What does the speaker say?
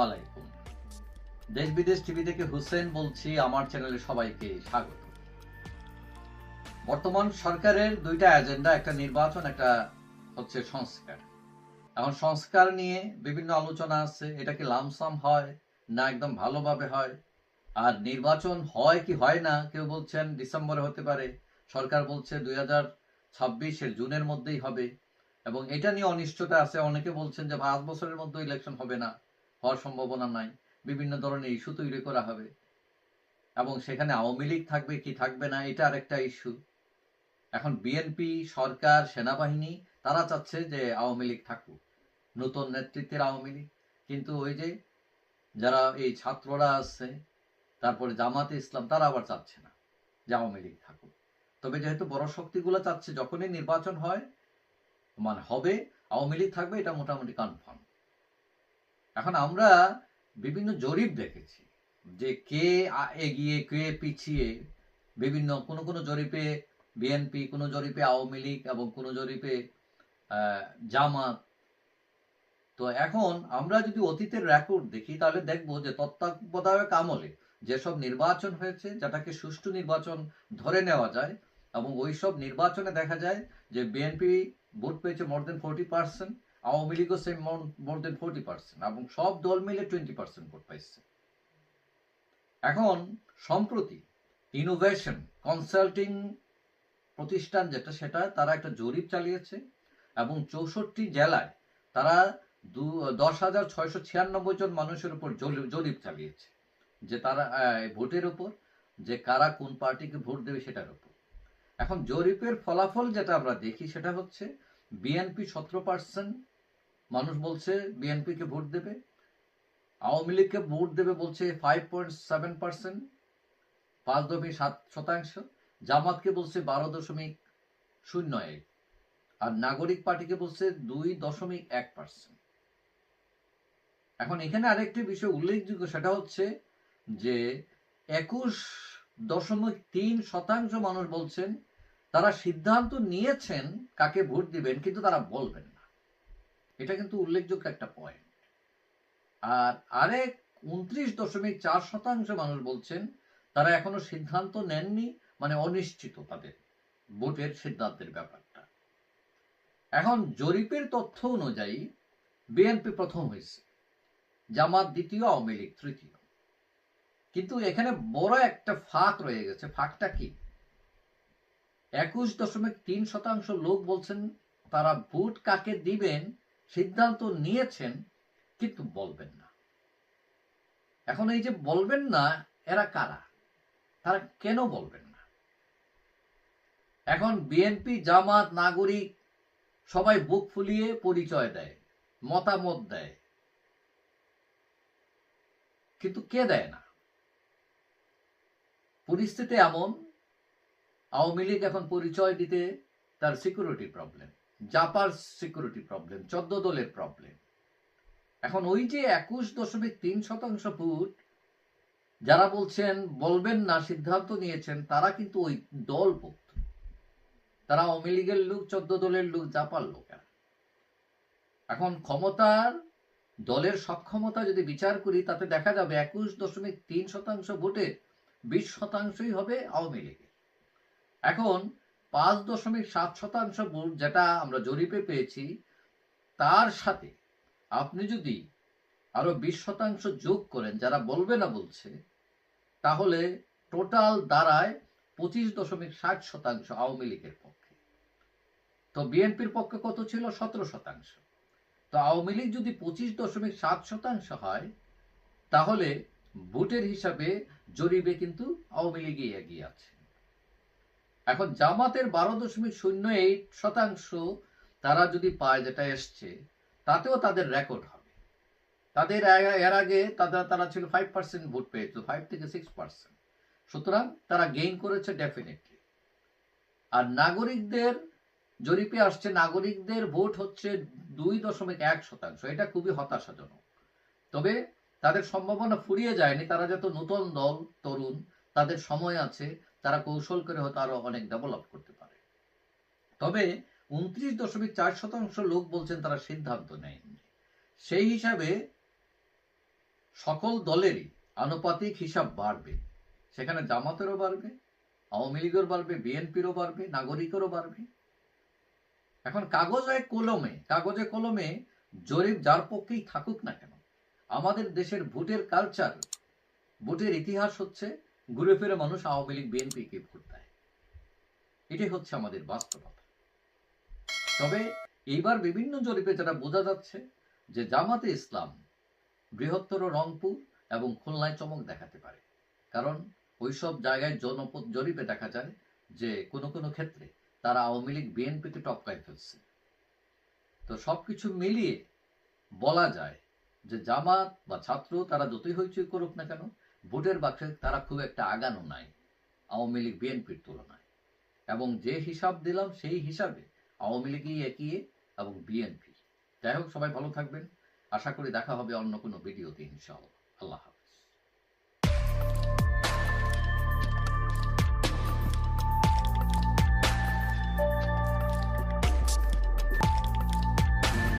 আলাইকুম। দেশ বিদেশ টিভি থেকে হুসেন বলছি, আমার চ্যানেলে সবাইকে স্বাগত। বর্তমান সরকারের দুইটা এজেন্ডা, একটা নির্বাচন, একটা হচ্ছে সংস্কার। এখন সংস্কার নিয়ে বিভিন্ন আলোচনা আছে, এটা কি লামসাম হয় না একদম ভালোভাবে হয়, আর নির্বাচন হয় কি হয় না, কেউ বলছেন ডিসেম্বরে হতে পারে, সরকার বলছে 2026-এর জুনের মধ্যেই হবে, এবং এটা নিয়ে অনিশ্চয়তা আছে। অনেকে বলছেন যে 5 বছরের মধ্যে ইলেকশন হবে না, হওয়ার সম্ভাবনা নাই, বিভিন্ন ধরনের ইস্যু তৈরি করা হবে, এবং সেখানে আওয়ামী লীগ থাকবে কি থাকবে না এটা আরেকটা ইস্যু। এখন বিএনপি, সরকার, সেনাবাহিনী তারা চাচ্ছে যে আওয়ামী লীগ থাকুক, নতুন নেতৃত্বের আওয়ামী লীগ। কিন্তু ওই যে যারা এই ছাত্ররা আছে, তারপরে জামাতে ইসলাম, তারা আবার চাচ্ছে না যে আওয়ামী লীগ থাকুক। তবে যেহেতু বড় শক্তিগুলো চাচ্ছে যখনই নির্বাচন হয় মানে হবে আওয়ামী লীগ থাকবে, এটা মোটামুটি কনফার্ম। এখন আমরা বিভিন্ন জরিপ দেখেছি যে কে এগিয়ে কে পিছিয়ে, বিভিন্ন কোনো জরিপে বিএনপি, কোনো জরিপে আওয়ামী লীগ, এবং কোনো জরিপে জামাত। তো এখন আমরা যদি অতীতের রেকর্ড দেখি তাহলে দেখবো যে তত্ত্বাবধায়ক আমলে যেসব নির্বাচন হয়েছে, যেটাকে সুষ্ঠু নির্বাচন ধরে নেওয়া যায়, এবং ওইসব নির্বাচনে দেখা যায় যে বিএনপি ভোট পেয়েছে মোর দেন 40%, আওয়ামী লীগও সেম মোর দেন 40%, এবং সব দল মিলে 20% ভোট পাইছে। এখন সম্প্রতি ইনোভেশন কনসাল্টিং প্রতিষ্ঠান যেটা, সেটা তারা একটা জরিপ চালিয়েছে, এবং 64 জেলায় তারা 10,696 জন মানুষের উপর জরিপ চালিয়েছে, যে তারা ভোটের উপর, যে কারা কোন পার্টিকে ভোট দেবে সেটার উপর। এখন জরিপের ফলাফল যেটা আমরা দেখি সেটা হচ্ছে বিএনপি 17% মানুষ বলছে বিএনপিকে ভোট দেবে, আওয়ামী লীগকে ভোট দেবে বলছে 5.7%, 5.7%, জামাতকে বলছে 12.01, আর নাগরিক পার্টিকে বলছে 2.1%। এখন এখানে আরেকটি বিষয় উল্লেখযোগ্য, সেটা হচ্ছে যে 21.3% মানুষ বলছেন তারা সিদ্ধান্ত নিয়েছেন কাকে ভোট দিবেন, কিন্তু তারা বলবেন না। এটা কিন্তু উল্লেখযোগ্য একটা পয়েন্ট। আর আরেক 29.4% মানুষ বলছেন তারা এখনো সিদ্ধান্ত নেননি, মানে অনিশ্চিত তাদের ভোটের সিদ্ধান্তের ব্যাপারটা। এখন জরিপের তথ্য অনুযায়ী বিএনপি প্রথম হয়েছে, জামাত দ্বিতীয়, আওয়ামী লীগ তৃতীয়। কিন্তু এখানে বড় একটা ফাঁক রয়ে গেছে। ফাঁকটা কি? 21.3% লোক বলছেন তারা ভোট কাকে দিবেন সিদ্ধান্ত নিয়েছেন, কিন্তু বলবেন না। এখন এই যে বলবেন না, এরা কারা, তারা কেন বলবেন না? এখন বিএনপি, জামাত, নাগরিক সবাই বুক ফুলিয়ে পরিচয় দেয়, মতামত দেয়, কিন্তু কে দেয় না? পরিস্থিতি এমন, আওয়ামী লীগ এখন পরিচয় দিতে তার সিকিউরিটি প্রবলেম, জাপার সিকিউরিটি প্রবলেম, 14 দলের প্রবলেম। এখন ওই যে 21.3% ভোট যারা বলছেন বলবেন না, সিদ্ধান্ত নিয়েছেন, তারা কিন্তু ওই দলভুক্ত, তারা আওয়ামী লীগের লোক, 14 দলের লোক, জাপার লোকেরা। এখন ক্ষমতার দলের সক্ষমতা যদি বিচার করি, তাতে দেখা যাবে 21.3% ভোটে 20% হবে আওয়ামী লীগের। এখন 5.7% ভোট যেটা আমরা জরিপে পেয়েছি, তার সাথে আপনি যদি আরো 20% যোগ করেন যারা বলবে না বলছে, তাহলে টোটাল দাঁড়ায় 25.60% আওয়ামী লীগের পক্ষে। তো বিএনপির পক্ষে কত ছিল? 17%। তো আওয়ামী লীগ যদি 25.7% হয়, তাহলে ভোটের হিসাবে জরিপে কিন্তু আওয়ামী লীগই এগিয়ে আছে। এখন জামাতের 12.08% তারা যদি পায়, যেটা এসছে, তাতেও তাদের রেকর্ড হবে। তাদের এর আগে তারা ছিল 5% ভোট পেয়েছিল, 5 থেকে 6%। সুতরাং তারা গেইন করেছে ডেফিনেটলি। আর নাগরিকদের জরিপে আসছে, নাগরিকদের ভোট হচ্ছে 2.1%। এটা খুবই হতাশাজনক। তবে তাদের সম্ভাবনা ফুরিয়ে যায়নি, তারা যত নতুন দল, তরুণ, তাদের সময় আছে, তারা কৌশল করে হয়তো আরো অনেক ডেভেলপ করতে পারে। তবে 29.4% লোক বলছেন তারা সিদ্ধান্ত নেয়নি। সেই হিসাবে সকল দলেরই আনুপাতিক হিসাব বাড়বে। সেখানে জামাতেরও বাড়বে, আওয়ামী লীগের বাড়বে, বিএনপিরও বাড়বে, নাগরিকেরও বাড়বে। এখন কাগজে কলমে জরিপ যার পক্ষেই থাকুক না কেন, আমাদের দেশের ভোটের কালচার, ভোটের ইতিহাস হচ্ছে ঘুরে ফিরে মানুষ আওয়ামী লীগ বিএনপিকে ভোট দেয়। এটাই হচ্ছে আমাদের বাস্তবতা। তবে এইবার বিভিন্ন জরিপে যেটা বোঝা যাচ্ছে যে জামাতে ইসলাম বৃহত্তর রংপুর এবং খুলনায় চমক দেখাতে পারে। কারণ ওইসব জায়গায় জনপদ জরিপে দেখা যায় যে কোনো কোনো ক্ষেত্রে তারা আওয়ামী লীগ বিএনপিকে টপকায় ফেলছে। তো সবকিছু মিলিয়ে বলা যায় যে জামাত বা ছাত্র তারা যতই হইচই করুক না কেন, ভোটের বাক্সে তারা খুব একটা আগানো নাই আওয়ামী লীগ বিএনপির তুলনায়। এবং যে হিসাব দিলাম সেই হিসাবে আওয়ামী লীগই এগিয়ে এবং বিএনপি। যাই হোক, সবাই ভালো থাকবেন। আশা করি দেখা হবে অন্য কোনো ভিডিওতে ইনশাআল্লাহ। আল্লাহ হাফেজ।